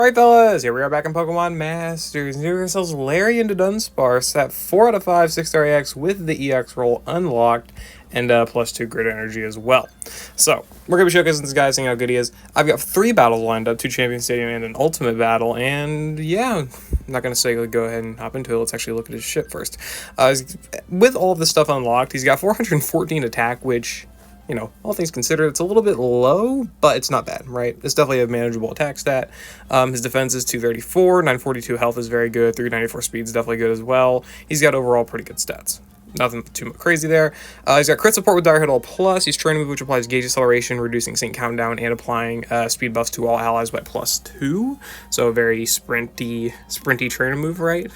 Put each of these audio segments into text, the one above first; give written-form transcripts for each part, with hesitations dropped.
Alright fellas, here we are back in Pokemon Masters, and here ourselves Larry and Dudunsparce at 4 out of 5 6-star EX with the EX roll unlocked, and +2 grid energy as well. So, we're going to be showcasing this guy, seeing how good he is. I've got 3 battles lined up, 2 Champion Stadium and an Ultimate Battle, and yeah, I'm not going to say go ahead and hop into it. Let's actually look at his shit first. With all of this stuff unlocked, he's got 414 attack, which, you know, all things considered, it's a little bit low, but it's not bad, right? It's definitely a manageable attack stat. His defense is 234, 942 health is very good, 394 speed is definitely good as well. He's got overall pretty good stats. Nothing too much crazy there. He's got crit support with Dire Hit All Plus. He's training move which applies gauge acceleration, reducing sync countdown, and applying speed buffs to all allies by +2. So a very sprinty training move, right?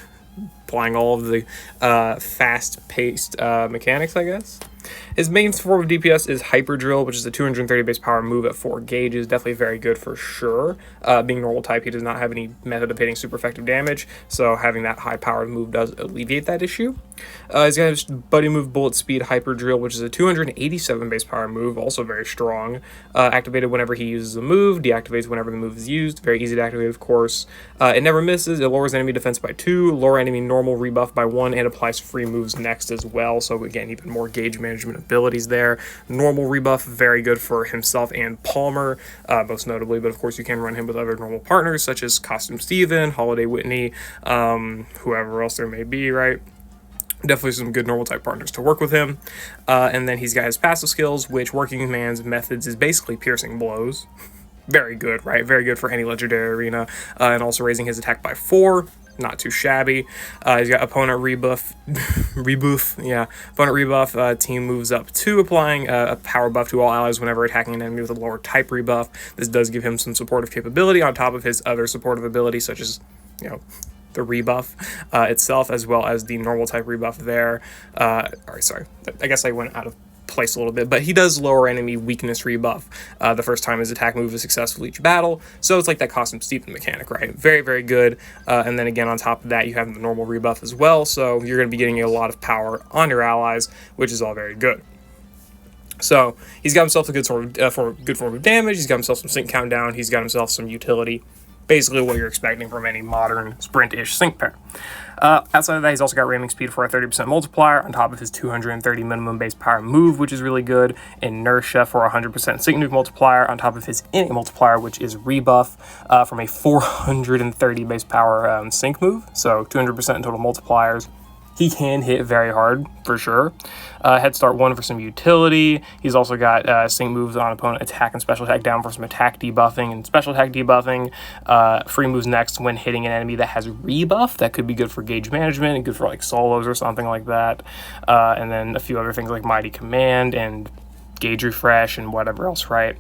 Applying all of the fast-paced mechanics, I guess. His main form of DPS is Hyper Drill, which is a 230 base power move at 4 gauges. Definitely very good for sure. Being normal type, he does not have any method of hitting super effective damage, so having that high powered move does alleviate that issue. He's got his buddy move Bullet Speed Hyper Drill, which is a 287 base power move, also very strong. Activated whenever he uses a move, deactivates whenever the move is used. Very easy to activate, of course. It never misses. It lowers enemy defense by 2, lower enemy normal rebuff by 1, and applies free moves next as well. So again, even more gauge management abilities there. Normal rebuff, very good for himself and Palmer, most notably, but of course you can run him with other normal partners such as Costume Steven, Holiday Whitney, whoever else there may be, right? Definitely some good normal type partners to work with him. And then he's got his passive skills, which Working Man's methods is basically piercing blows. Very good, right? Very good for any legendary arena, and also raising his attack by 4. Not too shabby. He's got opponent rebuff, opponent rebuff, team moves up 2, applying a power buff to all allies whenever attacking an enemy with a lower type rebuff. This does give him some supportive capability on top of his other supportive abilities, such as, you know, the rebuff itself, as well as the normal type rebuff there. Sorry, I guess I went out of place a little bit, but he does lower enemy weakness rebuff the first time his attack move is successful each battle, so it's like that Costume Steven mechanic, right? Very, very good. And then again, on top of that, you have the normal rebuff as well, so you're going to be getting a lot of power on your allies, which is all very good. So he's got himself a good form of damage, he's got himself some sync countdown, he's got himself some utility. Basically what you're expecting from any modern sprint-ish sync pair. Outside of that, he's also got ramming speed for a 30% multiplier on top of his 230 minimum base power move, which is really good. Inertia for a 100% sync nuke multiplier on top of his innate multiplier, which is rebuff from a 430 base power sync move. So 200% in total multipliers. He can hit very hard, for sure. Head Start 1 for some utility. He's also got sync moves on opponent attack and special attack down for some attack debuffing and special attack debuffing. Free moves next when hitting an enemy that has rebuff. That could be good for gauge management and good for like solos or something like that. And then a few other things like Mighty Command and Gauge Refresh and whatever else, right?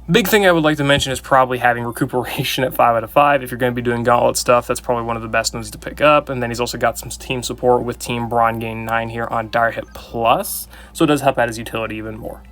Big thing I would like to mention is probably having recuperation at 5 out of 5. If you're going to be doing gauntlet stuff, that's probably one of the best ones to pick up. And then he's also got some team support with Team Brawn Gain 9 here on Dire Hit Plus, so it does help out his utility even more.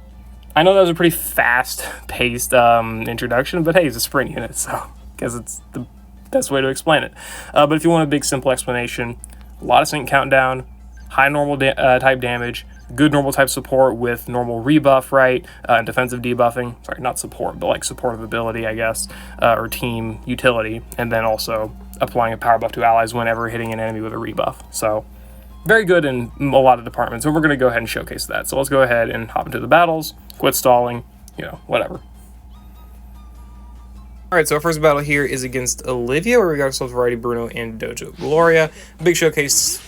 I know that was a pretty fast-paced introduction, but hey, he's a sprint unit, so I guess it's the best way to explain it. But if you want a big, simple explanation, a lot of sync countdown, high normal type damage, good normal type support with normal rebuff, right? And defensive debuffing. Sorry, not support, but like supportive ability, I guess, or team utility. And then also applying a power buff to allies whenever hitting an enemy with a rebuff. So very good in a lot of departments. And we're going to go ahead and showcase that. So let's go ahead and hop into the battles, quit stalling, you know, whatever. Alright, so our first battle here is against Olivia, where we got ourselves Variety Bruno and Dojo Gloria. Big showcase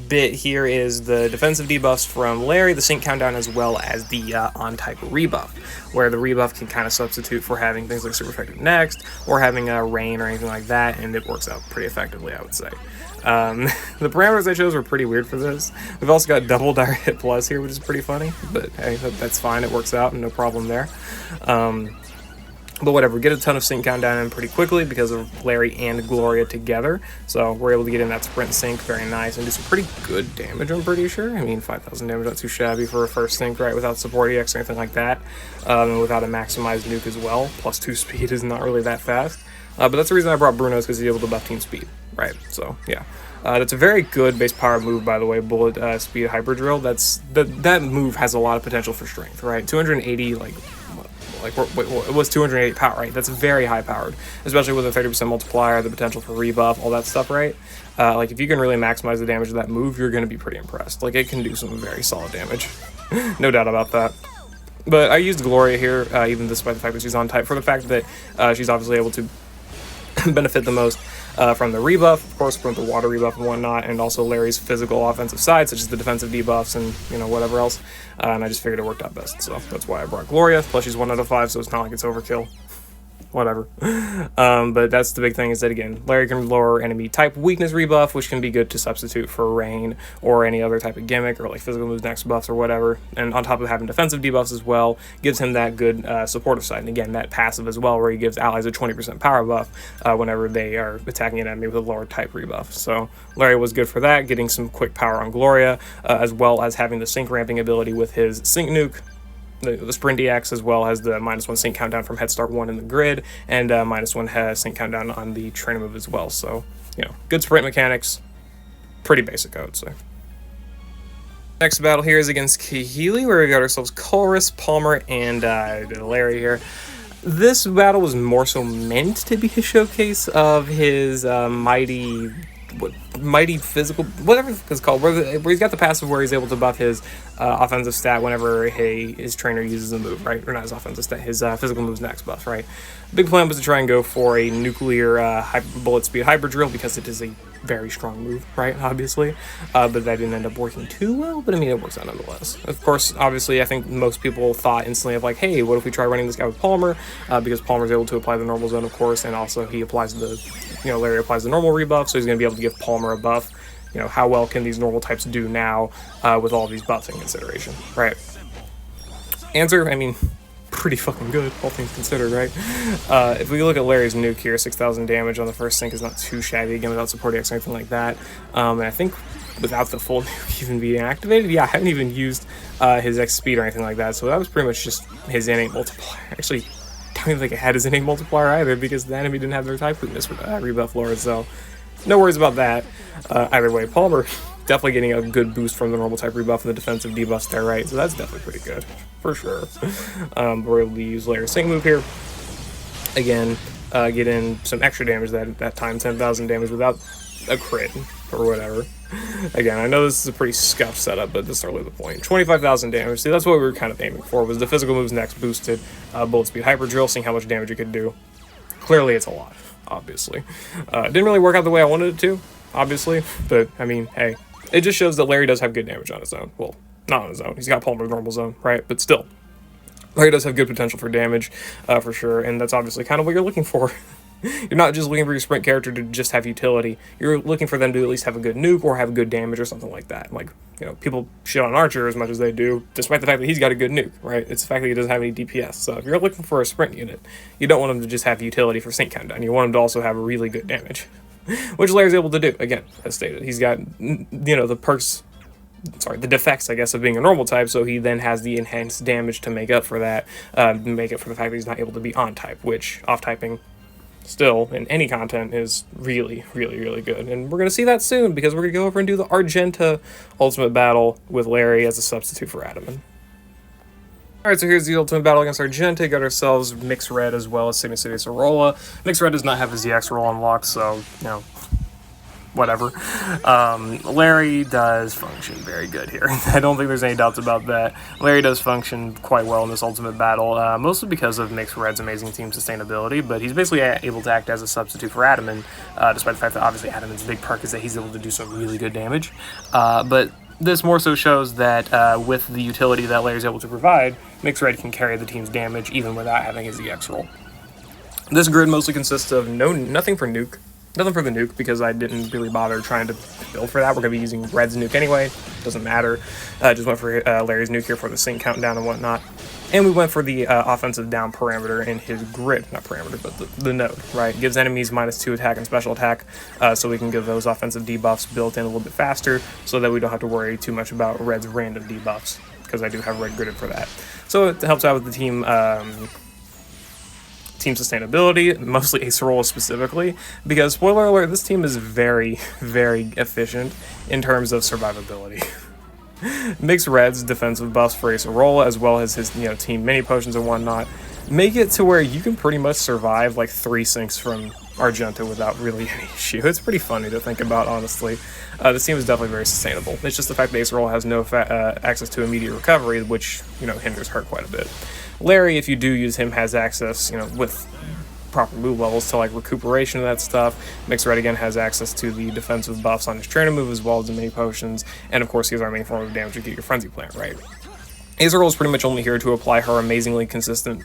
bit here is the defensive debuffs from Larry, the sync countdown, as well as the on-type rebuff, where the rebuff can kind of substitute for having things like super effective next, or having a rain or anything like that, and it works out pretty effectively, I would say. The parameters I chose were pretty weird for this. We've also got double Dire Hit Plus here, which is pretty funny, but hey, that's fine, it works out, no problem there. But whatever, get a ton of sync countdown in pretty quickly because of Larry and Gloria together. So we're able to get in that sprint sync, very nice, and do some pretty good damage, I'm pretty sure. I mean, 5,000 damage, not too shabby for a first sync, right, without support EX or anything like that. And without a maximized nuke as well. +2 speed is not really that fast. But that's the reason I brought Bruno, is because he's able to buff team speed, right? So, yeah. That's a very good base power move, by the way, Bullet Speed Hyper Drill. That move has a lot of potential for strength, right? 280, like, Like, it was 280 power, right? That's very high powered, especially with a 30% multiplier, the potential for rebuff, all that stuff, right? Like, if you can really maximize the damage of that move, you're going to be pretty impressed. Like, it can do some very solid damage. No doubt about that. But I used Gloria here, even despite the fact that she's on type, for the fact that she's obviously able to benefit the most from the rebuff, of course, from the water rebuff and whatnot, and also Larry's physical offensive side, such as the defensive debuffs and, you know, whatever else. And I just figured it worked out best, so that's why I brought Gloria. Plus, she's 1 out of 5, so it's not like it's overkill. Whatever. But that's the big thing, is that, again, Larry can lower enemy type weakness rebuff, which can be good to substitute for rain or any other type of gimmick, or like physical moves next buffs or whatever. And on top of having defensive debuffs as well, gives him that good supportive side. And again, that passive as well, where he gives allies a 20% power buff whenever they are attacking an enemy with a lower type rebuff. So Larry was good for that, getting some quick power on Gloria, as well as having the sync ramping ability with his sync nuke. The Sprint DX, as well as the -1 sync countdown from Head Start 1 in the grid, and -1 sync countdown on the trainer move as well. So, you know, good sprint mechanics, pretty basic, I would say. Next battle here is against Kahili, where we got ourselves Colress, Palmer, and Larry here. This battle was more so meant to be a showcase of his mighty physical, whatever it's called, where he's got the passive where he's able to buff his offensive stat whenever his trainer uses a move, right? Or not his offensive stat, his physical moves next buff, right? Big plan was to try and go for a nuclear bullet speed hybrid drill, because it is a very strong move, right? Obviously, but that didn't end up working too well. But I mean, it works out nonetheless. Of course, obviously, I think most people thought instantly of like, hey, what if we try running this guy with Palmer? Because Palmer's able to apply the normal zone, of course, and also he applies Larry applies the normal rebuff, so he's going to be able to give Palmer a buff. You know, how well can these normal types do now with all these buffs in consideration, right? Answer, I mean, pretty fucking good, all things considered, right? If we look at Larry's nuke here, 6,000 damage on the first sync is not too shabby, again, without support X or anything like that. And I think without the full nuke even being activated, yeah, I haven't even used his X speed or anything like that, so that was pretty much just his innate multiplier. Actually, I don't even think it had his innate multiplier either, because the enemy didn't have their type weakness with rebuff lowered, so no worries about that. Either way, Palmer definitely getting a good boost from the normal type rebuff and the defensive debuffs there, right? So that's definitely pretty good, for sure. We're able to use Larry's sync move here. Again, get in some extra damage that time, 10,000 damage without a crit or whatever. Again, I know this is a pretty scuffed setup, but that's totally the point. 25,000 damage. See, that's what we were kind of aiming for, was the physical moves next boosted bullet speed hyper drill, seeing how much damage it could do. Clearly, it's a lot, obviously. Didn't really work out the way I wanted it to, obviously, but I mean, hey, it just shows that Larry does have good damage on his own. Well, not on his own. He's got Palmer's normal zone, right? But still, Larry does have good potential for damage, for sure, and that's obviously kind of what you're looking for. You're not just looking for your sprint character to just have utility. You're looking for them to at least have a good nuke or have good damage or something like that. Like, you know, people shit on Archer as much as they do, despite the fact that he's got a good nuke, right? It's the fact that he doesn't have any DPS. So if you're looking for a sprint unit, you don't want him to just have utility for sync countdown. You want him to also have really good damage, which Larry's able to do. Again, as stated, he's got, you know, the defects, I guess, of being a normal type, so he then has the enhanced damage to make up for that, make up for the fact that he's not able to be on type, which off-typing still in any content is really, really, really good. And we're going to see that soon, because we're going to go over and do the Argenta ultimate battle with Larry as a substitute for Adaman. Alright, so here's the ultimate battle against Argenta. Got ourselves Mixed Red as well as Sigma City Sorolla. Mixed Red does not have his ZX roll unlocked, so, you know, whatever. Larry does function very good here. I don't think there's any doubts about that. Larry does function quite well in this ultimate battle, mostly because of Mixed Red's amazing team sustainability, but he's basically able to act as a substitute for Adaman, despite the fact that obviously Adaman's big perk is that he's able to do some really good damage. But this more so shows that with the utility that Larry's able to provide, Mixed Red can carry the team's damage even without having his EX roll. This grid mostly consists of nothing for nuke. Nothing for the nuke, because I didn't really bother trying to build for that. We're going to be using Red's nuke anyway. Doesn't matter. Just went for Larry's nuke here for the sync countdown and whatnot. And we went for the offensive down parameter in his grid. Not parameter, but the node, right? Gives enemies -2 attack and special attack, so we can give those offensive debuffs built in a little bit faster, so that we don't have to worry too much about Red's random debuffs, because I do have Red gridded for that. So it helps out with the team sustainability, mostly Acerola specifically, because, spoiler alert, this team is very, very efficient in terms of survivability. Mixed Red's defensive buffs for Acerola, as well as his, you know, team mini potions and whatnot, make it to where you can pretty much survive like 3 syncs from Argenta without really any issue. It's pretty funny to think about, honestly. This team is definitely very sustainable. It's just the fact that Aceroll has no access to immediate recovery, which, hinders her quite a bit. Larry, if you do use him, has access, with proper move levels to like recuperation of that stuff. Mixed Red again has access to the defensive buffs on his trainer move as well as the mini potions, and of course he has our main form of damage to get your frenzy plant right. Aceroll is pretty much only here to apply her amazingly consistent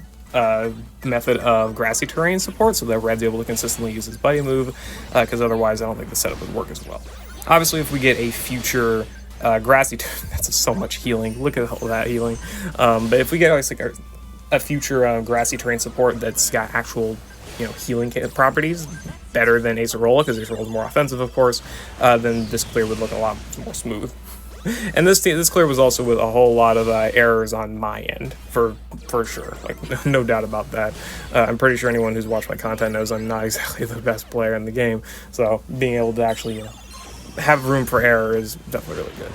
method of grassy terrain support so that Red's able to consistently use his buddy move, because otherwise I don't think the setup would work as well. Obviously, if we get a future grassy, that's so much healing. Look at all that healing. But if we get like a future grassy terrain support that's got actual healing properties better than Acerola, because Acerola is more offensive, of course, then this clear would look a lot more smooth. And this clear was also with a whole lot of errors on my end, for sure, like no doubt about that. I'm pretty sure anyone who's watched my content knows I'm not exactly the best player in the game, so being able to actually have room for error is definitely really good.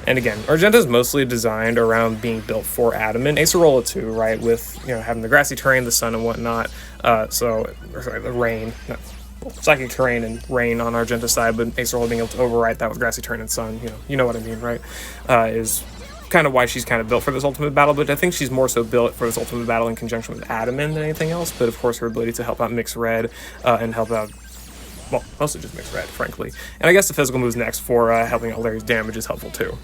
And again, Argenta is mostly designed around being built for Adamant. Acerola too, right? With having the grassy terrain, the sun, and whatnot. The rain, psychic terrain and rain on Argenta's side, but Acerola being able to overwrite that with grassy terrain and sun. You know what I mean, right? Is kind of why she's kind of built for this ultimate battle. But I think she's more so built for this ultimate battle in conjunction with Adamant than anything else. But of course, her ability to help out Mixed Red and help out. Well, mostly just Mixed Red, frankly. And I guess the physical moves next for helping out Larry's damage is helpful too.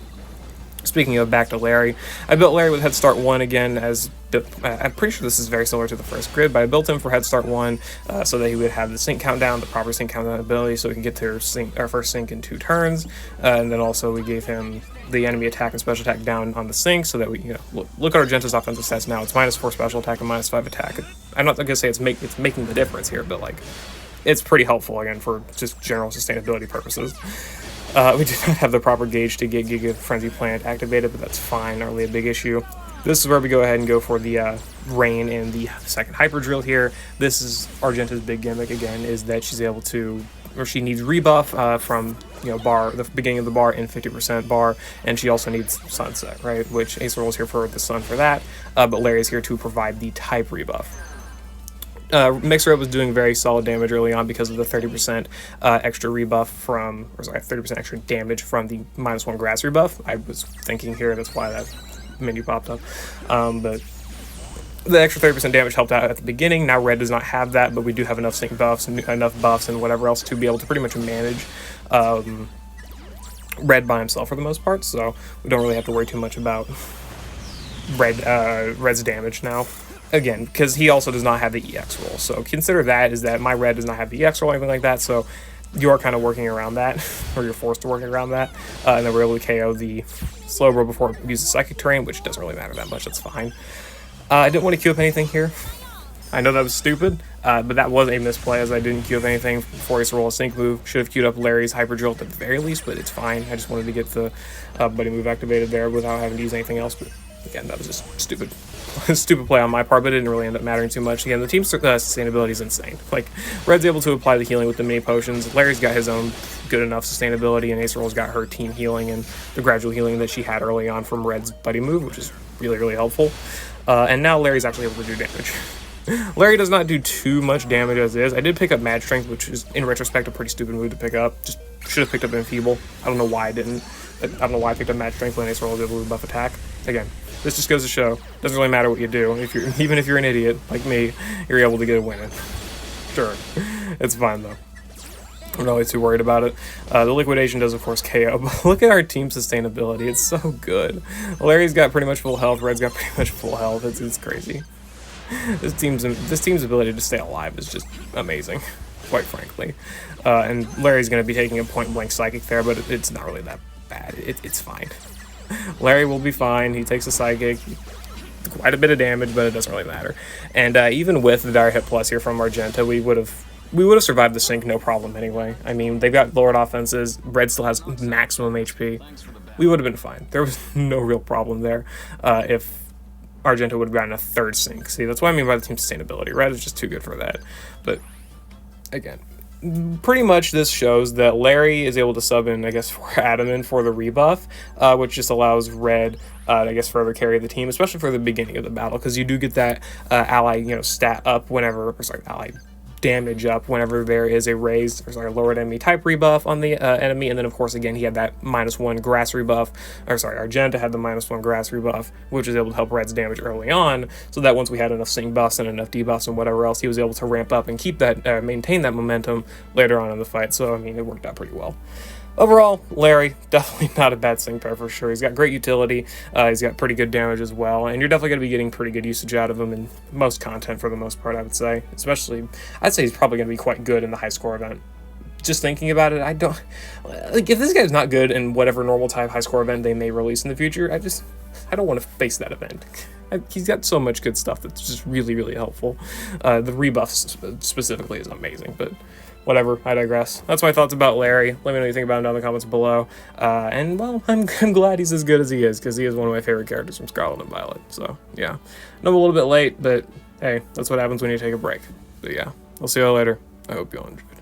Speaking of back to Larry, I built Larry with Head Start 1 again, I'm pretty sure this is very similar to the first grid, but I built him for Head Start 1 so that he would have the sync countdown, the proper sync countdown ability, so we can get to our first sync in 2 turns, and then also we gave him the enemy attack and special attack down on the sync so that we, look at Argenta's offensive stats now. It's -4 special attack and -5 attack. I'm not going to say it's making the difference here, but like, it's pretty helpful, again, for just general sustainability purposes. We do not have the proper gauge to get Giga Frenzy Plant activated, but that's fine, not really a big issue. This is where we go ahead and go for the Rain and the second Hyper Drill here. This is Argenta's big gimmick, again, is that she's able to, or she needs rebuff from, bar, the beginning of the bar and 50% bar, and she also needs Sunset, right, which Aceroll is here for the sun for that, but Larry is here to provide the type rebuff. Mixed Red was doing very solid damage early on because of the 30% extra rebuff from, 30% extra damage from the -1 grass rebuff. I was thinking here, that's why that menu popped up. But the extra 30% damage helped out at the beginning. Now Red does not have that, but we do have enough sync buffs and enough buffs and whatever else to be able to pretty much manage Red by himself for the most part, so we don't really have to worry too much about Red's damage now. Again, because he also does not have the EX roll, so consider that is that my Red does not have the EX roll or anything like that, so you are kind of working around that, or you're forced to work around that, and then we're able to KO the Slowbro before it uses Psychic Terrain, which doesn't really matter that much, that's fine. I didn't want to queue up anything here. I know that was stupid, but that was a misplay as I didn't queue up anything before he roll a sync move. Should have queued up Larry's Hyper Drill at the very least, but it's fine. I just wanted to get the buddy move activated there without having to use anything else, but again, that was just stupid. Stupid play on my part, but it didn't really end up mattering too much. Again, the team's sustainability is insane. Like, Red's able to apply the healing with the mini potions. Larry's got his own good enough sustainability, and Aceroll's got her team healing and the gradual healing that she had early on from Red's buddy move, which is really, really helpful. And now Larry's actually able to do damage. Larry does not do too much damage as is. I did pick up Mad Strength, which is, in retrospect, a pretty stupid move to pick up. Just should have picked up Enfeeble. I don't know why I didn't. I don't know why I picked up Mad Strength when Aceroll was able to buff attack. Again, this just goes to show, doesn't really matter what you do. Even if you're an idiot like me, you're able to get a win. Sure, it's fine though. I'm not really too worried about it. The liquidation does, of course, KO, but look at our team sustainability. It's so good. Larry's got pretty much full health. Red's got pretty much full health. It's crazy. This team's ability to stay alive is just amazing, quite frankly. And Larry's going to be taking a point-blank psychic there, but it's not really that bad. It's fine. Larry will be fine. He takes a psychic, quite a bit of damage, but it doesn't really matter. And even with the Dire Hit Plus here from Argenta, we would have survived the sync no problem anyway. I mean, they've got lowered offenses. Red still has maximum HP. We would have been fine. There was no real problem there if Argenta would have gotten a third sync. See, that's what I mean by the team sustainability. Red is just too good for that. But again, pretty much this shows that Larry is able to sub in, I guess, for Adamant for the rebuff, which just allows Red I guess further carry the team, especially for the beginning of the battle, because you do get that ally, stat up whenever, or sorry, ally damage up whenever there is a raised, or sorry, lowered enemy type rebuff on the enemy, and then of course again he had that -1 grass rebuff, or sorry, Argenta had the -1 grass rebuff, which was able to help Red's damage early on, so that once we had enough sync buffs and enough debuffs and whatever else, he was able to ramp up and keep that, maintain that momentum later on in the fight. So I mean, it worked out pretty well. Overall, Larry, definitely not a bad sync pair for sure. He's got great utility, he's got pretty good damage as well, and you're definitely going to be getting pretty good usage out of him in most content for the most part, I would say. Especially, I'd say he's probably going to be quite good in the high score event. Just thinking about it, I don't... Like, if this guy's not good in whatever normal type high score event they may release in the future, I don't want to face that event. He's got so much good stuff that's just really, really helpful. The rebuffs specifically is amazing, but... whatever, I digress. That's my thoughts about Larry. Let me know what you think about him down in the comments below. And, well, I'm glad he's as good as he is, because he is one of my favorite characters from Scarlet and Violet. So, yeah. I know I'm a little bit late, but, hey, that's what happens when you take a break. But, yeah, I'll see you all later. I hope you all enjoy.